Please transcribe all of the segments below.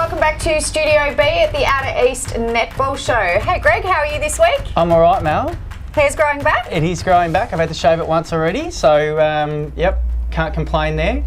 welcome back to Studio B at the Outer East Netball Show. Hey Greg, how are you this week? I'm all right, Mel. Hair's growing back? It is growing back. I've had to shave it once already, so yep, can't complain there.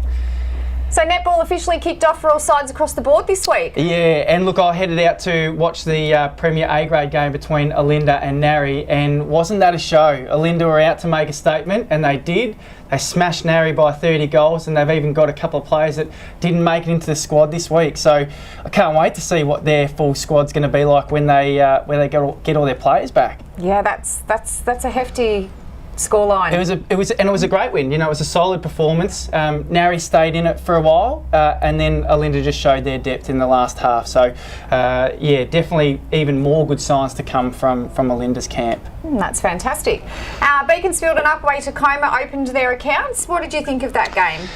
So netball officially kicked off for all sides across the board this week. Yeah, and look, I headed out to watch the Premier A-grade game between Alinda and Narry, and wasn't that a show? Alinda were out to make a statement, and they did. They smashed Narry by 30 goals, and they've even got a couple of players that didn't make it into the squad this week. So I can't wait to see what their full squad's going to be like when they get all their players back. Yeah, that's a hefty scoreline. It was a great win. You know, it was a solid performance. Narry stayed in it for a while, and then Alinda just showed their depth in the last half. So, yeah, definitely even more good signs to come from Alinda's camp. That's fantastic. Beaconsfield and Upwey Tacoma opened their accounts. What did you think of that game?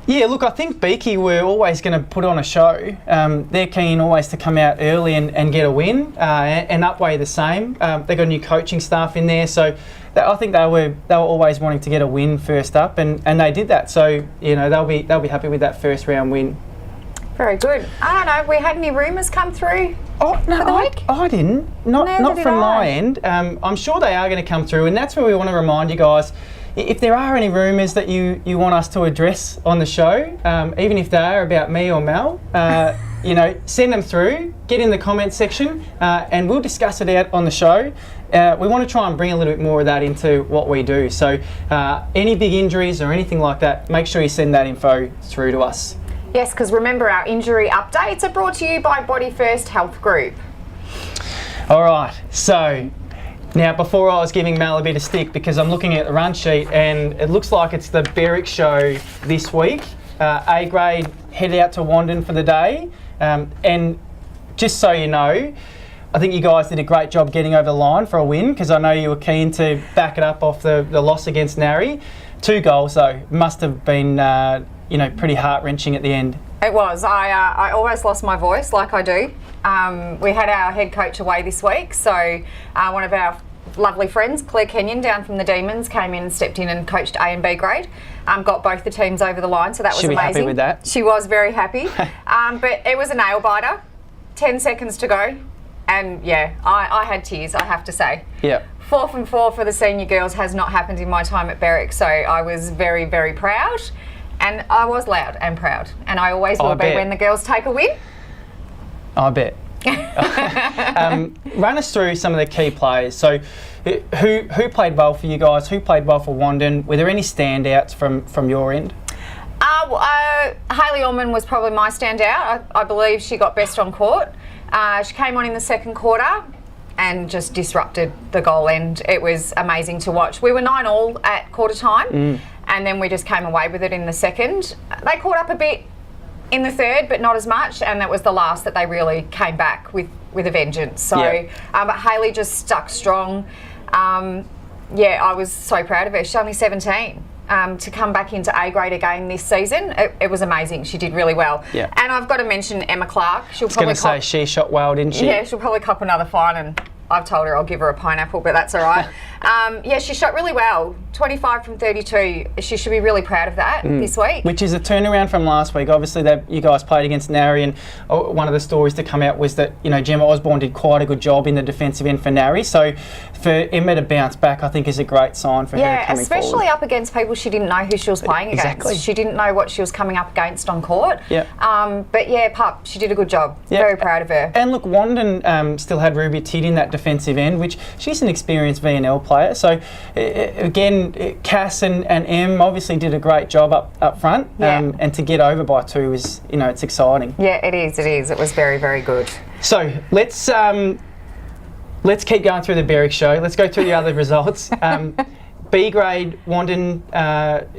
Yeah, look, I think Beaky were always going to put on a show. They're keen always to come out early and get a win, and Upwey the same. They got new coaching staff in there, so I think they were always wanting to get a win first up, and they did that. So you know they'll be happy with that first round win. Very good. I don't know. We had any rumours come through? Oh no, for the week? I didn't. Not from my end. I'm sure they are going to come through, and that's where we want to remind you guys. If there are any rumours that you want us to address on the show, even if they are about me or Mel, you know, send them through, get in the comments section, and we'll discuss it out on the show. We want to try and bring a little bit more of that into what we do. So any big injuries or anything like that, make sure you send that info through to us. Yes, because remember our injury updates are brought to you by Body First Health Group. All right, so now, before I was giving Mel a bit of stick because I'm looking at the run sheet and it looks like it's the Barracks show this week. A-grade headed out to Wandon for the day. And just so you know, I think you guys did a great job getting over the line for a win because I know you were keen to back it up off the loss against Narry. 2 goals though, must have been pretty heart-wrenching at the end. It was. I almost lost my voice like I do. We had our head coach away this week, so one of our lovely friends, Claire Kenyon, down from the Demons, came in and stepped in and coached A and B grade. Got both the teams over the line, so that was amazing. She was happy with that? She was very happy. But it was a nail biter. 10 seconds to go. And yeah, I had tears, I have to say. Yeah. 4 from 4 for the senior girls has not happened in my time at Barracks, so I was very, very proud. And I was loud and proud. And I always will be when the girls take a win. I bet. Run us through some of the key players. So who played well for you guys? Who played well for Wandon? Were there any standouts from your end? Hayley Orman was probably my standout. I believe she got best on court. She came on in the second quarter and just disrupted the goal end. It was amazing to watch. We were 9-all at quarter time, and then we just came away with it in the second. They caught up a bit in the third, but not as much, and that was the last that they really came back with a vengeance. So, but Hayley just stuck strong. Yeah, I was so proud of her. She's only 17. To come back into A grade again this season, it was amazing. She did really well. Yeah. And I've got to mention Emma Clark. She'll probably say she shot well, didn't she? Yeah, she'll probably cop another fine, and I've told her I'll give her a pineapple, but that's all right. Yeah, she shot really well. 25 from 32. She should be really proud of that this week. Which is a turnaround from last week. Obviously, you guys played against Narry, and one of the stories to come out was that Gemma Osborne did quite a good job in the defensive end for Narry. So for Emma to bounce back, I think is a great sign for her coming forward. Yeah, especially up against people she didn't know who she was playing against. She didn't know what she was coming up against on court. Yeah. But yeah, Pup, she did a good job. Yep. Very proud of her. And look, Wandon still had Ruby Tidd in that defensive end, which she's an experienced VNL player. So again, Cass and Em obviously did a great job up front, and to get over by 2 is, it's exciting. Yeah, it is. It was very, very good. So let's keep going through the Barracks show. Let's go through the other results. B grade Wandon got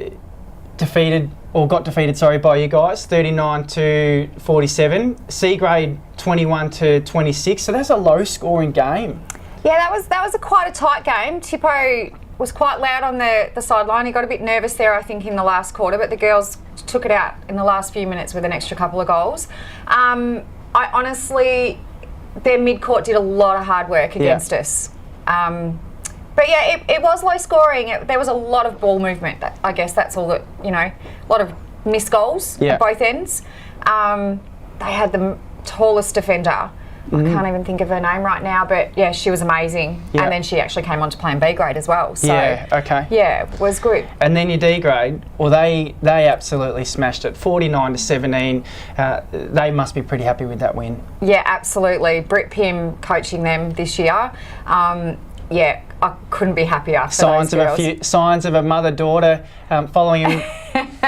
defeated by you guys, 39-47. C grade 21-26. So that's a low scoring game. Yeah, that was quite a tight game. Tippo was quite loud on the sideline. He got a bit nervous there, I think, in the last quarter, but the girls took it out in the last few minutes with an extra couple of goals. I honestly, their mid-court did a lot of hard work against us. But yeah, it was low scoring. There was a lot of ball movement. I guess that's all that, a lot of missed goals at both ends. They had the tallest defender. I can't even think of her name right now, but yeah, she was amazing. Yeah. And then she actually came on to play in B grade as well. So Yeah, okay. yeah, it was good. And then your D grade, well, they absolutely smashed it, 49-17. They must be pretty happy with that win. Yeah, absolutely. Britt Pym coaching them this year. Yeah, I couldn't be happier for those girls. Signs of a mother-daughter following in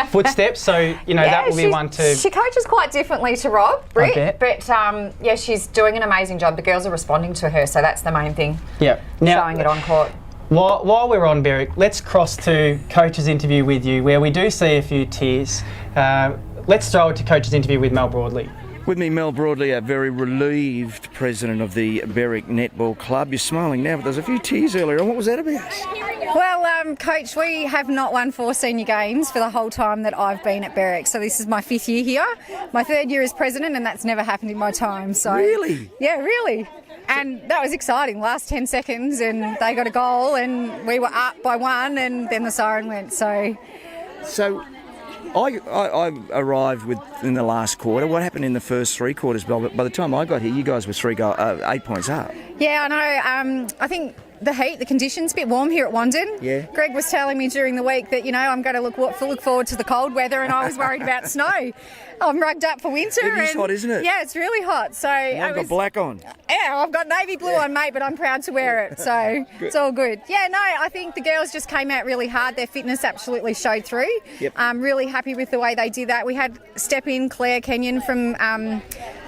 footsteps. So that will be one to. She coaches quite differently to Rob, Britt, I bet. but yeah, she's doing an amazing job. The girls are responding to her, so that's the main thing. Yeah, now, showing it on court. While we're on Berwick, let's cross to Coach's interview with you, where we do see a few tears. Let's throw it to Coach's interview with Mel Broadley. With me, Mel Broadley, a very relieved president of the Barracks Netball Club. You're smiling now, but there's a few tears earlier on. What was that about? Well, Coach, we have not won 4 senior games for the whole time that I've been at Barracks. So this is my 5th year here. My 3rd year as president, and that's never happened in my time. So Really? Yeah, really. And that was exciting. Last 10 seconds, and they got a goal, and we were up by 1, and then the siren went. So I arrived in the last quarter. What happened in the first 3 quarters? By the time I got here, you guys were 8 points up. yeah, I know. I think the heat, the conditions, a bit warm here at Wandon. Yeah. Greg was telling me during the week that I'm going to look forward to the cold weather, and I was worried about snow. I'm rugged up for winter. It is hot, isn't it? Yeah, it's really hot. So I've got black on. Yeah, I've got navy blue on, mate, but I'm proud to wear it. So it's all good. Yeah, no, I think the girls just came out really hard. Their fitness absolutely showed through. Yep. I'm really happy with the way they did that. We had step in Claire Kenyon from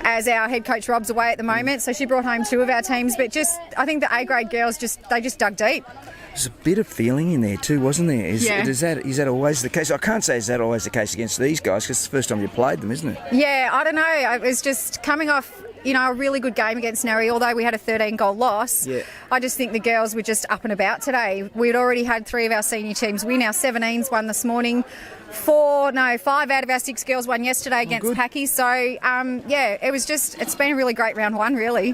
as our head coach Rob's away at the moment, so she brought home 2 of our teams. But I think the A grade girls just dug deep. There's a bit of feeling in there too, wasn't there? Is that always the case? I can't say is that always the case against these guys, because it's the first time you played them, isn't it? Yeah, I don't know. It was just coming off, a really good game against Narry, although we had a 13-goal loss. Yeah. I just think the girls were just up and about today. We'd already had 3 of our senior teams win. Our 17s won this morning. 5 out of our 6 girls won yesterday against Packy. So, it's been a really great round 1, really.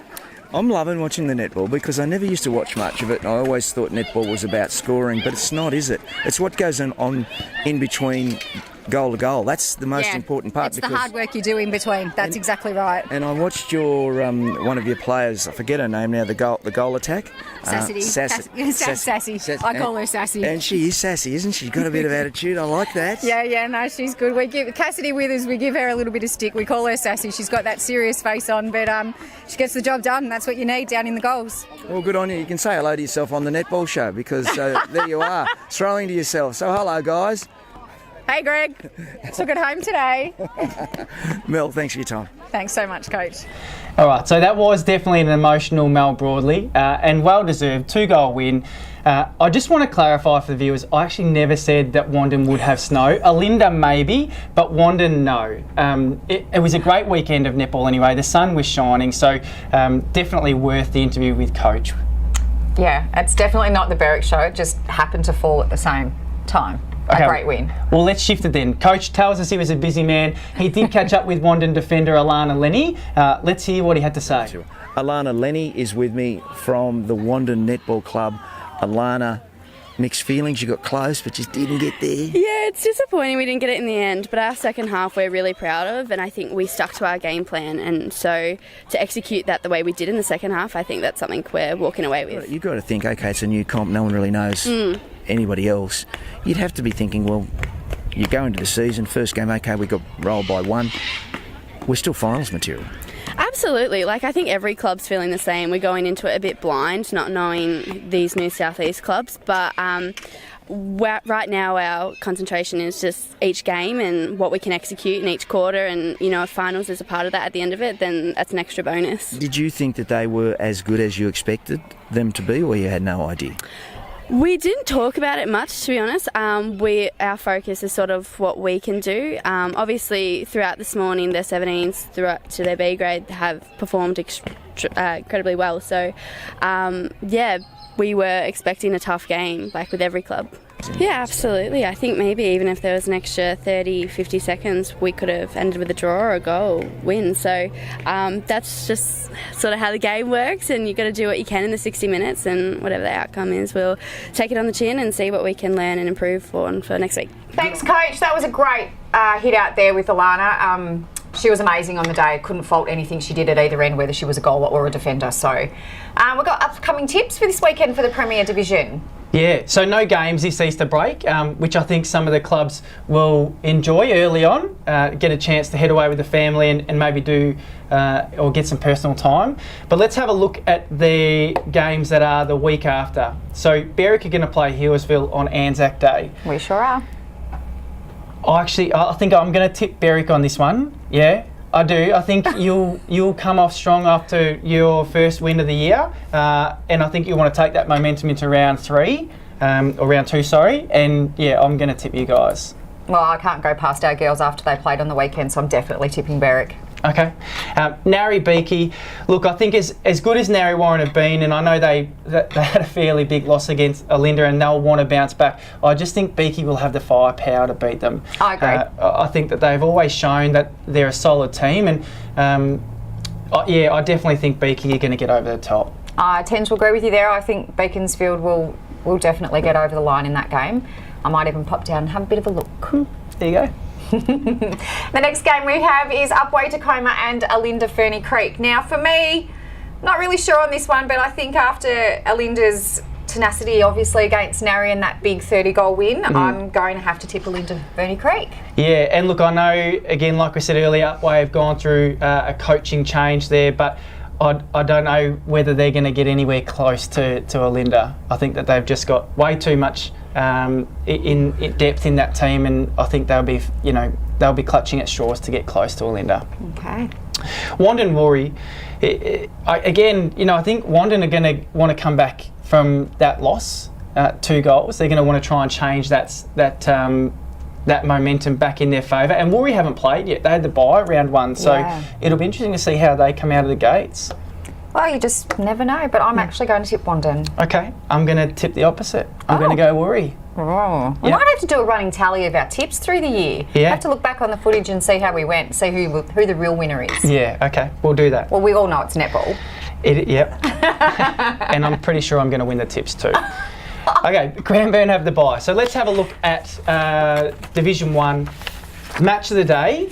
I'm loving watching the netball because I never used to watch much of it, and I always thought netball was about scoring, but it's not, is it? It's what goes on in between goal to goal. That's the most important part. It's the hard work you do in between. That's exactly right. And I watched your one of your players, I forget her name now, the goal attack. Sassy. Sassy. I call her Sassy. And she is sassy, isn't she? Got a bit of attitude. I like that. Yeah, no, she's good. We give Cassidy Withers, we give her a little bit of stick. We call her Sassy. She's got that serious face on, but she gets the job done. That's what you need down in the goals. Well, good on you. You can say hello to yourself on the netball show, because there you are, strolling to yourself. So hello, guys. Hey, Greg. Took it home today. Mel, thanks for your time. Thanks so much, Coach. All right, so that was definitely an emotional Mel Broadley, and well-deserved 2-goal win. I just want to clarify for the viewers, I actually never said that Wandon would have snow. Alinda maybe, but Wandon no. It was a great weekend of netball anyway. The sun was shining, so definitely worth the interview with Coach. Yeah, it's definitely not the Barracks show. It just happened to fall at the same time. Okay. A great win. Well, let's shift it then. Coach tells us he was a busy man. He did catch up with Wandon defender Alana Lenny. Let's hear what he had to say. Sure. Alana Lenny is with me from the Wandon Netball Club. Alana, mixed feelings. You got close, but just didn't get there. Yeah, it's disappointing we didn't get it in the end, but our second half we're really proud of, and I think we stuck to our game plan, and so to execute that the way we did in the second half, I think that's something we're walking away with. You've got to think, okay, it's a new comp, no one really knows anybody else. You'd have to be thinking, well, you go into the season, first game, okay, we got rolled by 1. We're still finals material. Absolutely. I think every club's feeling the same. We're going into it a bit blind, not knowing these new South East clubs, but right now our concentration is just each game and what we can execute in each quarter, and if finals is a part of that at the end of it, then that's an extra bonus. Did you think that they were as good as you expected them to be, or you had no idea? We didn't talk about it much, to be honest. Our focus is sort of what we can do. Obviously, throughout this morning, their 17s throughout to their B grade have performed incredibly well. So, we were expecting a tough game, like with every club. Yeah, absolutely. I think maybe even if there was an extra 30, 50 seconds, we could have ended with a draw or a goal win. So that's just sort of how the game works, and you've got to do what you can in the 60 minutes, and whatever the outcome is, we'll take it on the chin and see what we can learn and improve for next week. Thanks, Coach. That was a great hit out there with Alana. she was amazing on the day. Couldn't fault anything she did at either end, whether she was a goaler or a defender. So we've got upcoming tips for this weekend for the Premier Division. Yeah, so no games this Easter break, which I think some of the clubs will enjoy early on, get a chance to head away with the family and maybe do or get some personal time. But let's have a look at the games that are the week after. So Berwick are going to play Healesville on Anzac Day. We sure are. I think I'm going to tip Berwick on this one. Yeah, I do. I think you'll come off strong after your first win of the year, and I think you want to take that momentum into round 3, or round 2, sorry. And yeah, I'm going to tip you guys. Well, I can't go past our girls after they played on the weekend, so I'm definitely tipping Berwick. Okay. Narry Beaky. Look, I think as good as Narry Warren have been, and I know they had a fairly big loss against Olinda and they'll want to bounce back, I just think Beaky will have the firepower to beat them. I agree. I think that they've always shown that they're a solid team, and I definitely think Beaky are going to get over the top. I tend to agree with you there. I think Beaconsfield will definitely get over the line in that game. I might even pop down and have a bit of a look. There you go. The next game we have is Upwey Tacoma and Olinda Ferny Creek. Now, for me, not really sure on this one, but I think after Olinda's tenacity, obviously, against Narry and that big 30-goal win, I'm going to have to tip Olinda Ferny Creek. Yeah, and look, I know, again, like we said earlier, Upwey have gone through a coaching change there, but I don't know whether they're going to get anywhere close to Olinda. I think that they've just got way too much in depth in that team, and I think they'll be clutching at straws to get close to Olinda. Okay. Wandon Woori, I think Wandon are going to want to come back from that loss, 2 goals. They're going to want to try and change that momentum back in their favour. And Woori haven't played yet. They had the bye round 1, so it'll be interesting to see how they come out of the gates. Well, you just never know, but I'm actually going to tip Wandon. Okay, I'm going to tip the opposite. I'm going to go Woori. Oh. We might have to do a running tally of our tips through the year. Yeah. I have to look back on the footage and see how we went, see who the real winner is. Yeah, okay, we'll do that. Well, we all know it's netball. Yep. And I'm pretty sure I'm going to win the tips too. Okay, Cranbourne have the bye. So let's have a look at Division 1 match of the day.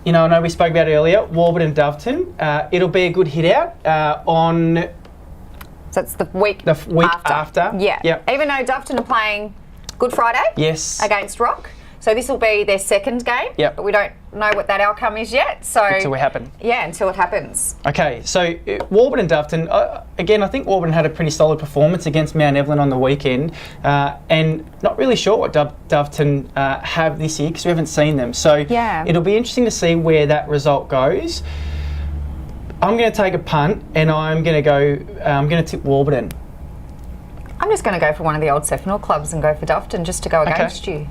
I know we spoke about it earlier, Warburton Doveton. It'll be a good hit out on... So it's the week after. Yeah. Yep. Even though Doveton are playing Good Friday against Rock. So this will be their second game. Yep. But we don't know what that outcome is yet. So until it happens. Yeah, until it happens. Okay, so Warburton Doveton, again, I think Warburton had a pretty solid performance against Mount Evelyn on the weekend, and not really sure what Doveton have this year because we haven't seen them. So it'll be interesting to see where that result goes. I'm going to take a punt, and I'm going to tip Warburton. I'm just going to go for one of the old Seffinal clubs and go for Doveton just to go against you.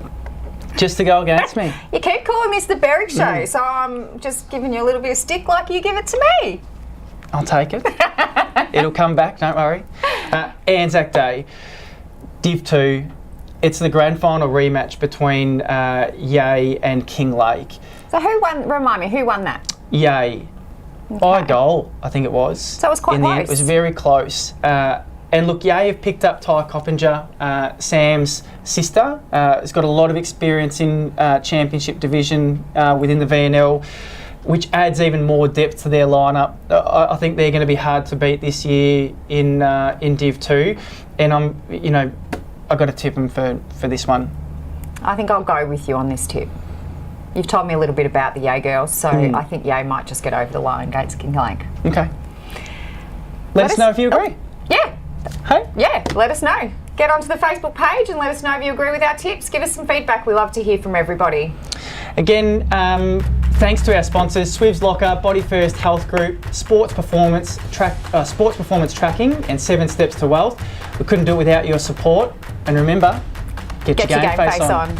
Just to go against me. You keep calling this the Barracks show, so I'm just giving you a little bit of stick like you give it to me. I'll take it. It'll come back, don't worry. Anzac Day, Div 2. It's the grand final rematch between Yay and King Lake. So who won? Remind me, who won that? Yay. By a goal, I think it was. So it was quite close. It was very close. And look, Yay have picked up Ty Coppinger, Sam's sister. Has got a lot of experience in Championship Division within the VNL, which adds even more depth to their lineup. I think they're going to be hard to beat this year in Div 2, and I've got to tip them for this one. I think I'll go with you on this tip. You've told me a little bit about the Yay girls, so I think Yay might just get over the line against King Lake. Okay. Let us know if you agree. Yeah. Hey? Yeah, let us know. Get onto the Facebook page and let us know if you agree with our tips. Give us some feedback. We love to hear from everybody. Again, thanks to our sponsors, Swivs Locker, Body First Health Group, Sports Performance Tracking, and 7 Steps to Wealth. We couldn't do it without your support. And remember, get your GameFace on.